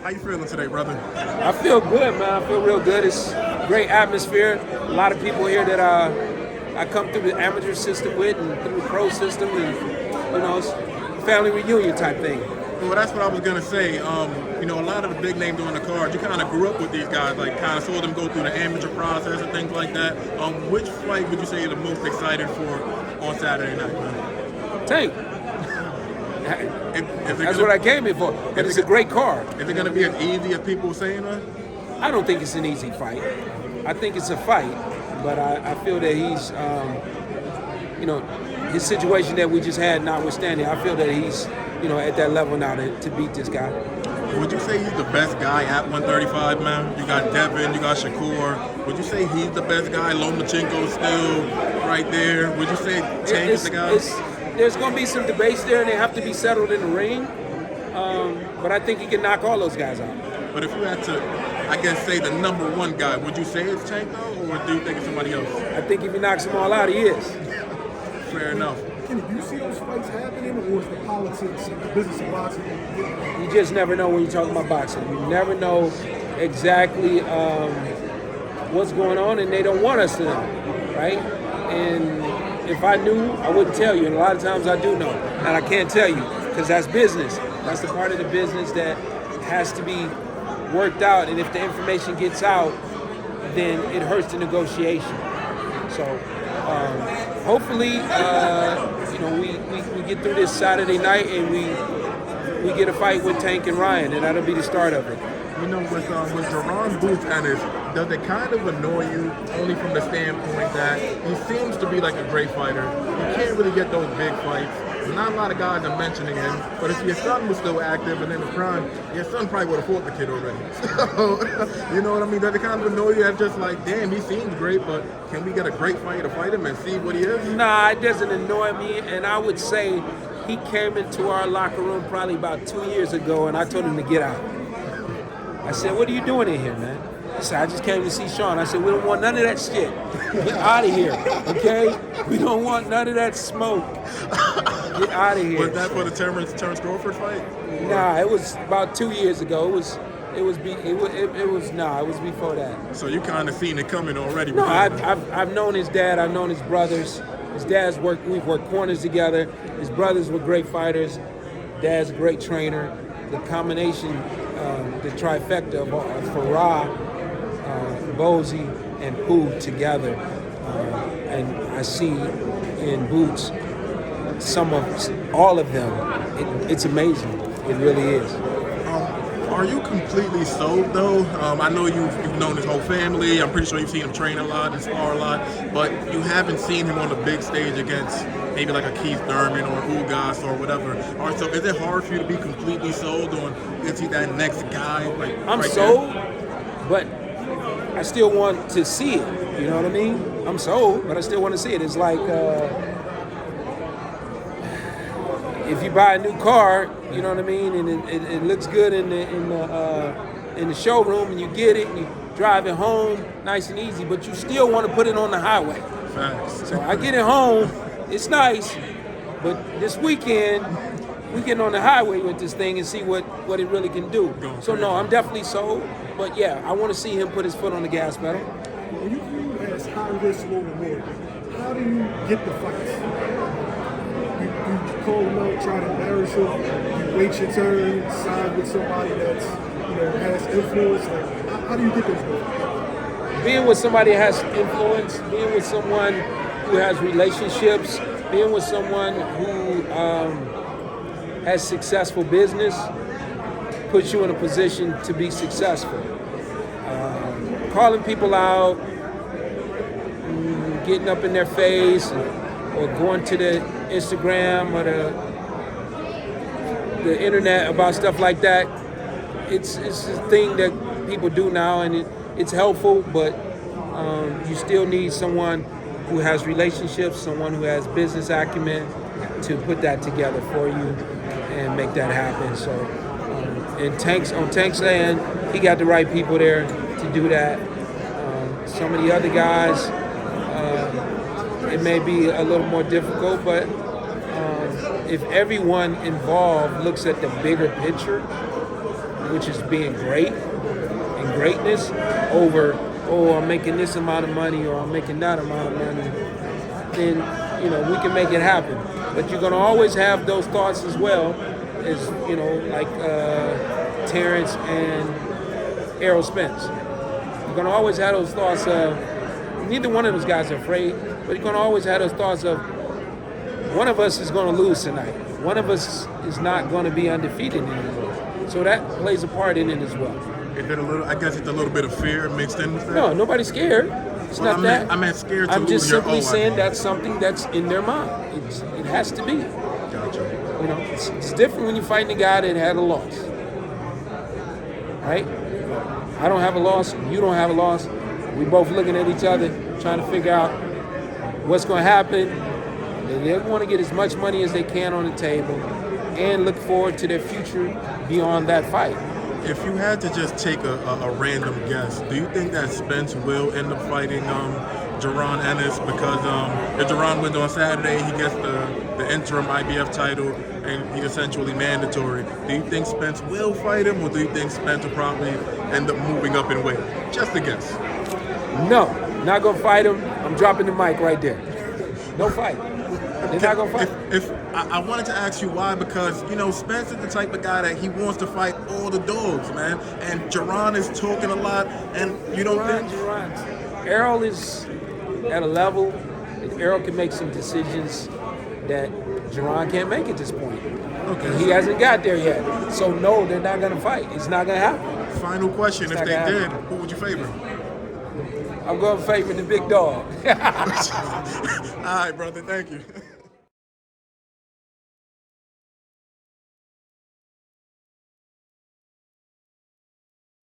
How you feeling today, brother? I feel good, man. I feel real good. It's a great atmosphere. A lot of people here that I come through the amateur system with and through the pro system, and it's a family reunion type thing. Well, that's what I was gonna say. A lot of the big names on the card, you kind of grew up with these guys, like kind of saw them go through the amateur process and things like that. Which fight would you say you're the most excited for on Saturday night, man? Tank. That's what I came here for. But it's a great card. Is it going to be as easy as people are saying, man? I don't think it's an easy fight. I think it's a fight, but I feel that he's, his situation that we just had notwithstanding, I feel that he's, at that level now to beat this guy. Would you say he's the best guy at 135, man? You got Devin, you got Shakur. Would you say he's the best guy? Lomachenko's still right there. Would you say Tank is the guy? There's going to be some debates there, and they have to be settled in the ring. But I think he can knock all those guys out. But if you had to, I guess, say the number one guy, would you say it's Tank, though, or do you think it's somebody else? I think if he knocks them all out, he is. Fair enough. Kenny, do you see those fights happening, or is the politics and the business of boxing? You just never know when you're talking about boxing. You never know exactly what's going on, and they don't want us to know, right? And if I knew, I wouldn't tell you. And a lot of times I do know, and I can't tell you because that's business. That's the part of the business that has to be worked out. And if the information gets out, then it hurts the negotiation. So hopefully, we get through this Saturday night and we get a fight with Tank and Ryan, and that'll be the start of it. With Jaron Ennis, does it kind of annoy you only from the standpoint that he seems to be like a great fighter? You can't really get those big fights. Not a lot of guys are mentioning him, but if your son was still active and in the prime, your son probably would have fought the kid already. So, you know what I mean? Does it kind of annoy you? That's just like, damn, he seems great, but can we get a great fighter to fight him and see what he is? Nah, it doesn't annoy me, and I would say he came into our locker room probably about 2 years ago, and I told him to get out. I said, what are you doing in here, man? He said, I just came to see Sean. I said, we don't want none of that shit. Get out of here, okay? We don't want none of that smoke. Get out of here. Was that for the Terrence Crawford fight? Nah, it was about 2 years ago. It was before that. So you kind of seen it coming already. No, I've known his dad. I've known his brothers. His dad's we've worked corners together. His brothers were great fighters. Dad's a great trainer. The combination, the trifecta of Farah, Bozy, and Pooh together, and I see in Boots all of them. It's amazing. It really is. Are you completely sold though? I know you've known his whole family. I'm pretty sure you've seen him train a lot and spar a lot, but you haven't seen him on the big stage against maybe like a Keith Thurman or Ugas or whatever. So is it hard for you to be completely sold on, is he that next guy? I'm right sold, there? but I still want to see it. You know what I mean? I'm sold, but I still want to see it. It's like if you buy a new car, you know what I mean, and it looks good in the showroom, and you get it, and you drive it home, nice and easy, but you still want to put it on the highway. Facts. So I get it home, it's nice, but this weekend we getting on the highway with this thing and see what it really can do. So no, I'm definitely sold, but yeah, I want to see him put his foot on the gas pedal. When you view as high risk, low reward, how do you get the fights? You call them out, try to embarrass them, you wait your turn, side with somebody that's has influence. Like, how do you get those goals? Being with somebody that has influence, being with someone who has relationships, being with someone who has successful business puts you in a position to be successful. Calling people out, getting up in their face, or going to the Instagram or the internet about stuff like that, it's a thing that people do now, and it's helpful, but you still need someone who has relationships, someone who has business acumen to put that together for you and make that happen. So on Tank's end, he got the right people there to do that. Some of the other guys, it may be a little more difficult, but if everyone involved looks at the bigger picture, which is being great and greatness, over, oh, I'm making this amount of money or I'm making that amount of money, then, we can make it happen. But you're going to always have those thoughts as well as, like Terrence and Errol Spence. You're going to always have those thoughts of, neither one of those guys are afraid, but you're going to always have those thoughts of, one of us is going to lose tonight. One of us is not going to be undefeated anymore. So that plays a part in it as well. Is it I guess it's a little bit of fear mixed in with that? No, nobody's scared. It's not that. I meant scared to I'm lose just your simply own. saying that's something that's in their mind. It has to be. Gotcha. It's different when you're fighting a guy that had a loss. Right? I don't have a loss. You don't have a loss. We both looking at each other, trying to figure out what's going to happen. They want to get as much money as they can on the table and look forward to their future beyond that fight. If you had to just take a random guess, do you think that Spence will end up fighting Jaron Ennis? Because if Jaron wins on Saturday, he gets the interim IBF title, and he's essentially mandatory. Do you think Spence will fight him, or do you think Spence will probably end up moving up in weight? Just a guess. No, not going to fight him. I'm dropping the mic right there. No fight. They're not going to fight. If I wanted to ask you why, because Spence is the type of guy that he wants to fight all the dogs, man. And Jaron is talking a lot, and you don't think Errol is at a level that Errol can make some decisions that Jaron can't make at this point. Okay. And he hasn't got there yet. So no, they're not going to fight. It's not going to happen. Final question: It's if not they gonna did, happen. who would you favor? I'm going to favor the big dog. All right, brother. Thank you.